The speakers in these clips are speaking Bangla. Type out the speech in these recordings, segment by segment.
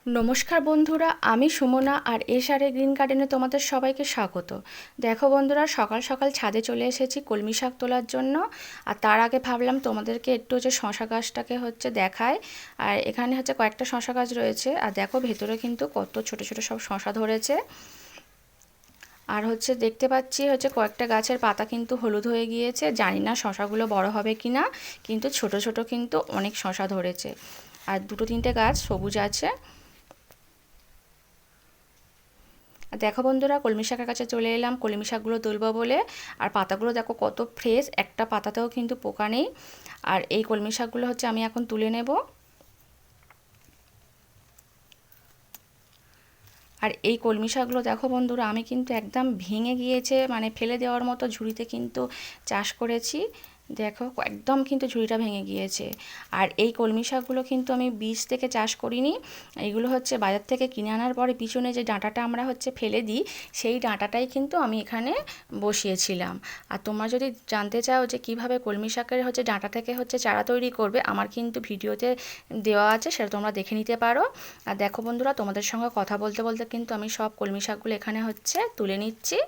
নমস্কার বন্ধুরা, আমি সুমনা আর এসআরএ গ্রিন গার্ডেনে তোমাদের সবাইকে স্বাগত। দেখো বন্ধুরা, সকাল সকাল ছাদে চলে এসেছি কলমি শাক তোলার জন্য। আর তার আগে ভাবলাম তোমাদেরকে একটু শশা গাছটাকে দেখায়। আর এখানে কয়েকটা শশা গাছ রয়েছে, আর দেখো ভেতরে কিন্তু কত ছোট ছোট সব শশা ধরেছে। আর দেখতে পাচ্ছি কয়েকটা গাছের পাতা কিন্তু হলুদ হয়ে গিয়েছে, জানি না শশাগুলো বড় হবে কি না, কিন্তু ছোট ছোট কিন্তু অনেক শশা ধরেছে। আর দুটো তিনটে গাছ সবুজ আছে। দেখো বন্ধুরা, কলমি শাকের কাছে চলে এলাম কলমি শাকগুলো তুলবো বলে। আর পাতাগুলো দেখো কত ফ্রেশ, একটা পাতাতেও কিন্তু পোকা নেই। আর এই কলমি শাকগুলো আমি এখন তুলে নেব। আর এই কলমি শাকগুলো দেখো বন্ধুরা, আমি কিন্তু একদম ভেঙে গিয়েছে, মানে ফেলে দেওয়ার মতো ঝুড়িতে কিন্তু চাষ করেছি। দেখো একদম কিন্তু ঝুড়িটা ভেঙে গিয়েছে। আর এই কলমি শাকগুলো কিন্তু আমি বীজ থেকে চাষ করিনি, এইগুলো বাজার থেকে কিনে আনার পরে পিছনে যে ডাঁটাটা আমরা ফেলে দিই, সেই ডাঁটাটাই কিন্তু আমি এখানে বসিয়েছিলাম। আর তোমরা যদি জানতে চাও যে কিভাবে কলমি শাকের ডাঁটা থেকে চারা তৈরি করবে, আমার কিন্তু ভিডিওতে দেওয়া আছে, সেটা তোমরা দেখে নিতে পারো। আর দেখো বন্ধুরা, তোমাদের সঙ্গে কথা বলতে বলতে কিন্তু আমি সব কলমি শাকগুলো এখানে তুলে নিচ্ছি।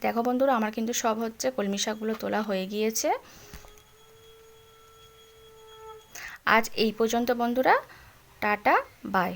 দেখো বন্ধুরা, আমার কিন্তু সব কলমি শাকগুলো তোলা হয়ে গিয়েছে। আজ এই পর্যন্ত বন্ধুরা, টাটা বাই।